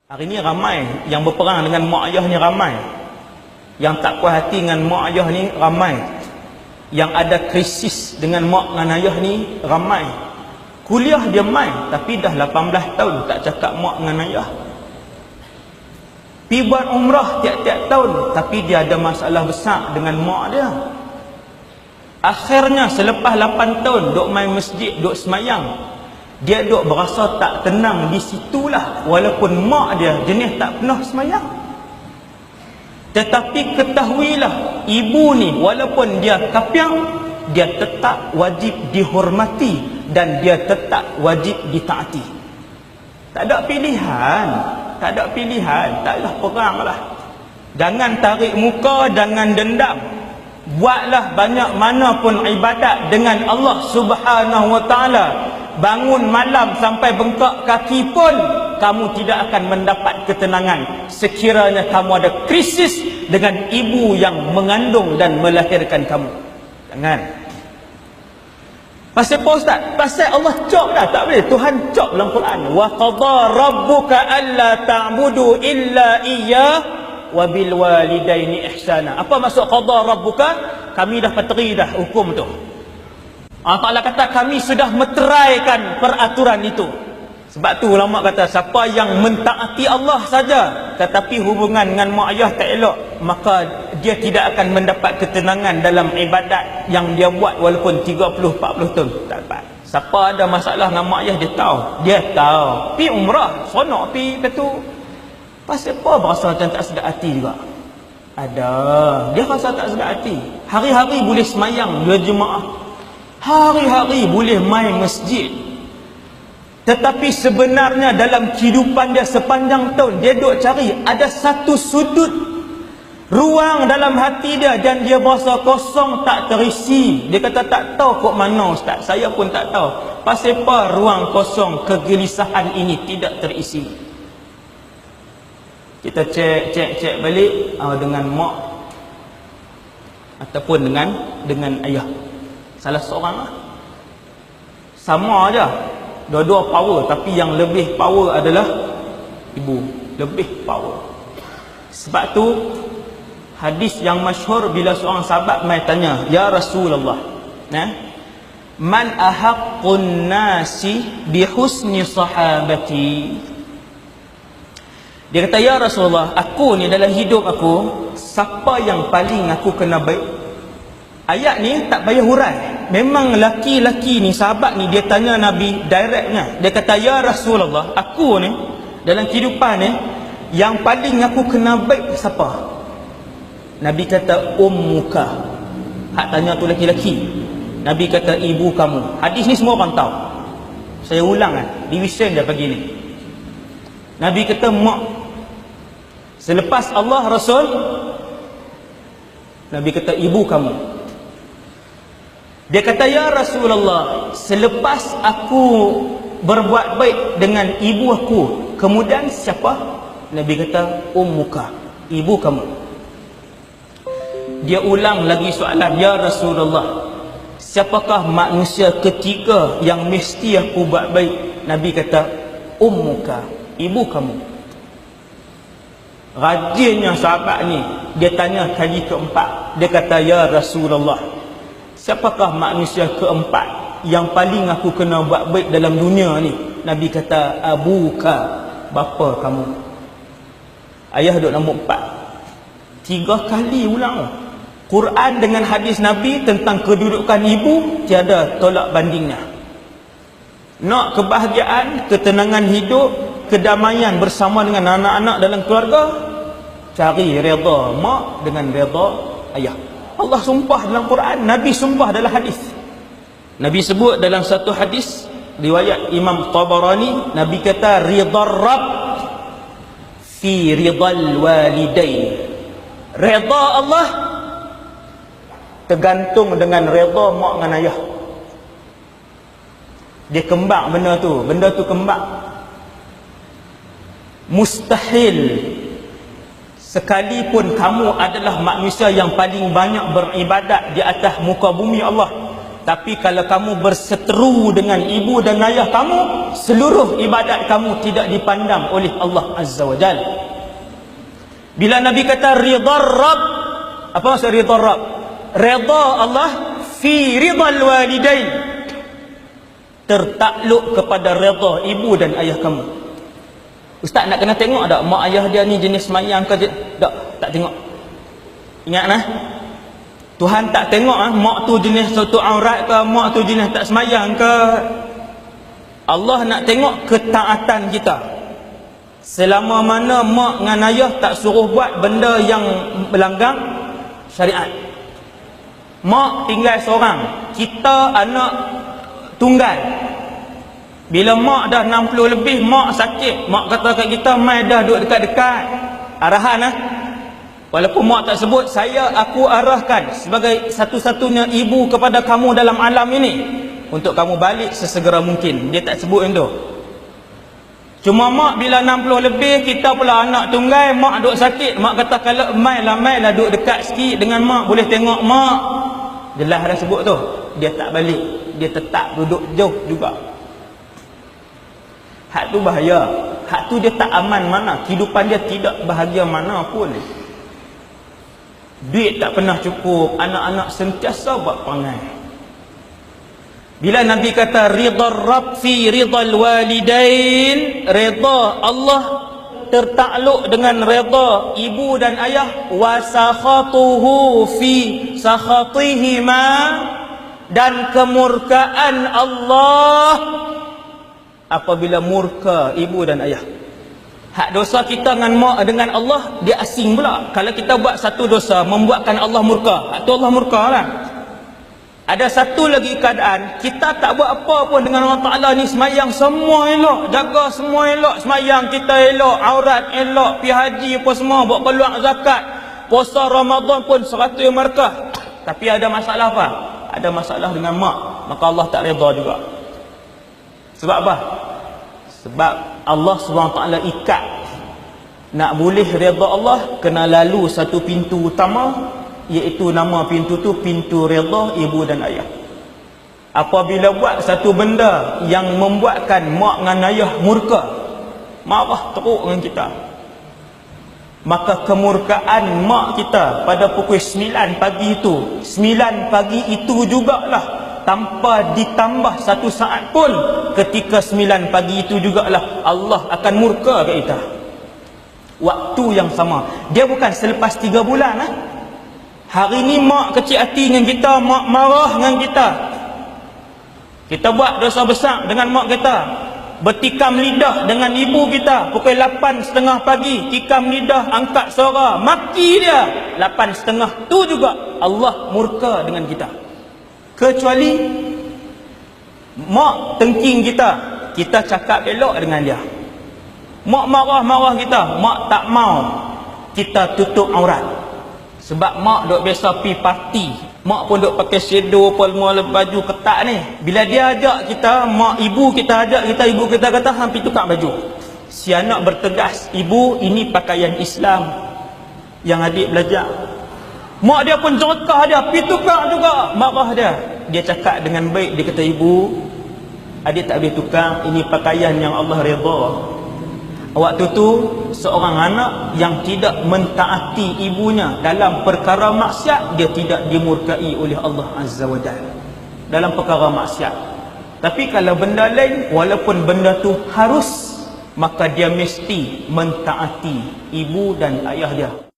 Hari ni ramai yang berperang dengan mak ayah ni, ramai yang tak puas hati dengan mak ayah ni, ramai yang ada krisis dengan mak dengan ayah ni, ramai. Kuliah dia main tapi dah 18 tahun tak cakap mak dengan ayah. Pi buat umrah tiap-tiap tahun tapi dia ada masalah besar dengan mak dia. Akhirnya selepas 8 tahun duk main masjid, duk semayang, dia duk berasa tak tenang di situlah, walaupun mak dia jenis tak pernah semayang. Tetapi ketahuilah, ibu ni walaupun dia kafir, dia tetap wajib dihormati dan dia tetap wajib ditaati. Tak ada pilihan, tak ada pilihan, taklah perang lah. Jangan tarik muka, jangan dendam. Buatlah banyak mana pun ibadat dengan Allah Subhanahu Wa Taala. Bangun malam sampai bengkak kaki pun kamu tidak akan mendapat ketenangan sekiranya kamu ada krisis dengan ibu yang mengandung dan melahirkan kamu. Jangan. Pasal apa Ustaz? Pasal Allah cop dah, tak boleh. Tuhan cop dalam Quran. Wa qadha rabbuka alla ta'budu illa iyyah wa bil walidaini ihsana. Apa maksud qadha rabbuka? Kami dah peteri dah hukum tu. Allah Ta'ala kata kami sudah meteraikan peraturan itu. Sebab tu ulama kata siapa yang mentaati Allah saja tetapi hubungan dengan mak ayah tak elok, maka dia tidak akan mendapat ketenangan dalam ibadat yang dia buat walaupun 30-40 tahun tak dapat. Siapa ada masalah dengan mak ayah dia tahu. Pi umrah, sonok pi kata pasal apa berasa macam tak sedap hati juga. Ada, dia rasa tak sedap hati. Hari-hari boleh semayang dua jemaah, hari-hari boleh main masjid, tetapi sebenarnya dalam kehidupan dia sepanjang tahun dia duk cari ada satu sudut ruang dalam hati dia dan dia berasa kosong, tak terisi. Dia kata tak tahu kok mana Ustaz, saya pun tak tahu pasal apa ruang kosong kegelisahan ini tidak terisi. Kita cek balik dengan mak ataupun dengan ayah, salah seorang lah. Sama aja, dua-dua power, tapi yang lebih power adalah ibu, lebih power. Sebab tu hadis yang masyhur bila seorang sahabat mai tanya, ya Rasulullah, man ahaqqun nasi bihusni sahabati. Dia kata, ya Rasulullah, aku ni dalam hidup aku, siapa yang paling aku kena baik? Ayat ni tak payah hurai. Memang laki-laki ni, sahabat ni, dia tanya Nabi directnya. Dia kata, ya Rasulullah, aku ni dalam kehidupan ni yang paling aku kena baik siapa? Nabi kata, ummuka. Hak tanya tu laki-laki. Nabi kata, ibu kamu. Hadis ni semua orang tahu. Saya ulang division dia pagi ni. Nabi kata mak. Selepas Allah Rasul, Nabi kata ibu kamu. Dia kata, ya Rasulullah, selepas aku berbuat baik dengan ibu aku, kemudian siapa? Nabi kata ummuka, ibu kamu. Dia ulang lagi soalan, ya Rasulullah, siapakah manusia ketiga yang mesti aku buat baik? Nabi kata ummuka, ibu kamu. Rajinnya sahabat ni, dia tanya kali keempat. Dia kata, ya Rasulullah, siapakah manusia keempat yang paling aku kena buat baik dalam dunia ni? Nabi kata, abuka, bapa kamu. Ayah duduk nombor 4. 3 kali ulang. Quran dengan hadis Nabi tentang kedudukan ibu tiada tolak bandingnya. Nak kebahagiaan, ketenangan hidup, kedamaian bersama dengan anak-anak dalam keluarga, cari redha mak dengan redha ayah. Allah sumpah dalam Quran, Nabi sumpah dalam hadis. Nabi sebut dalam satu hadis riwayat Imam Tabarani, Nabi kata ridhar Rabb fi ridhal walidain. Redha Allah tergantung dengan redha mak dengan ayah. Dia kembang benda tu kembang. Mustahil sekalipun kamu adalah manusia yang paling banyak beribadat di atas muka bumi Allah, Tapi kalau kamu berseteru dengan ibu dan ayah kamu, seluruh ibadat kamu tidak dipandang oleh Allah Azza wa Jal. Bila Nabi kata ridha Rabb, apa maksud ridha Rabb? Ridha Allah fi ridhal walidain, tertakluk kepada ridha ibu dan ayah kamu. Ustaz nak kena tengok tak mak ayah dia ni jenis semayang ke? Tak tengok. Ingat nah, Tuhan tak tengok mak tu jenis suatu aurat ke, mak tu jenis tak semayang ke. Allah nak tengok ketaatan kita. Selama mana mak dengan ayah tak suruh buat benda yang melanggar syariat. Mak tinggal seorang, kita anak tunggal. Bila mak dah 60 lebih, mak sakit, mak kata kat kita, mai dah duduk dekat-dekat. Arahan walaupun mak tak sebut, aku arahkan sebagai satu-satunya ibu kepada kamu dalam alam ini, untuk kamu balik sesegera mungkin. Dia tak sebut itu. Cuma mak bila 60 lebih, kita pula anak tunggal, mak duduk sakit, mak kata kalau mai lah duduk dekat sikit dengan mak, boleh tengok mak. Jelas dah sebut tu. Dia tak balik, dia tetap duduk jauh juga. Hak tu bahaya. Hak tu dia tak aman mana, kehidupan dia tidak bahagia mana pun. Duit tak pernah cukup, anak-anak sentiasa buat perangai. Bila Nabi kata ridha Rabb fi ridhal walidain, ridha Allah tertakluk dengan ridha ibu dan ayah, wa sakhatuhu fi sakhatihima, dan kemurkaan Allah apabila murka ibu dan ayah. Hak dosa kita dengan Allah, dia asing pula. Kalau kita buat satu dosa membuatkan Allah murka, hak tu Allah murka lah. Ada satu lagi keadaan, kita tak buat apa pun dengan Allah Ta'ala ni, semayang semua elok, jaga semua elok, semayang kita elok, aurat elok, pergi haji apa semua, buat peluang zakat, puasa Ramadan pun 100 yang markah. Tapi ada masalah apa? Ada masalah dengan mak, maka Allah tak redha juga. Sebab apa? Sebab Allah SWT ikat, nak boleh redha Allah kena lalu satu pintu utama, iaitu nama pintu tu pintu redha ibu dan ayah. Apabila buat satu benda yang membuatkan mak dengan ayah murka, marah teruk dengan kita, maka kemurkaan mak kita pada pukul 9 pagi itu, 9 pagi itu jugalah, tanpa ditambah satu saat pun, ketika 9 pagi itu jugalah Allah akan murka ke kita. Waktu yang sama. Dia bukan selepas 3 bulan. Hari ni mak kecil hati dengan kita, mak marah dengan kita. Kita buat dosa besar dengan mak kita. Bertikam lidah dengan ibu kita pukul 8.30 pagi, tikam lidah, angkat suara, maki dia 8.30, tu juga Allah murka dengan kita. Kecuali mak tengking kita, kita cakap elok dengan dia. Mak marah-marah kita, mak tak mau, kita tutup aurat. Sebab mak duk biasa pi parti, mak pun duk pakai shadow apa semua, baju ketat ni. Bila dia ajak kita, mak ibu kita ajak kita, ibu kita kata hampir tukar baju. Si anak bertegas, ibu ini pakaian Islam yang adik belajar. Mak dia pun jongkah dia, pi tukar juga, marah dia. Dia cakap dengan baik, dia kata, ibu, adik tak boleh tukar, ini pakaian yang Allah redha. Waktu tu seorang anak yang tidak mentaati ibunya dalam perkara maksiat, dia tidak dimurkai oleh Allah Azza wa Jalla dalam perkara maksiat. Tapi kalau benda lain, walaupun benda tu harus, maka dia mesti mentaati ibu dan ayah dia.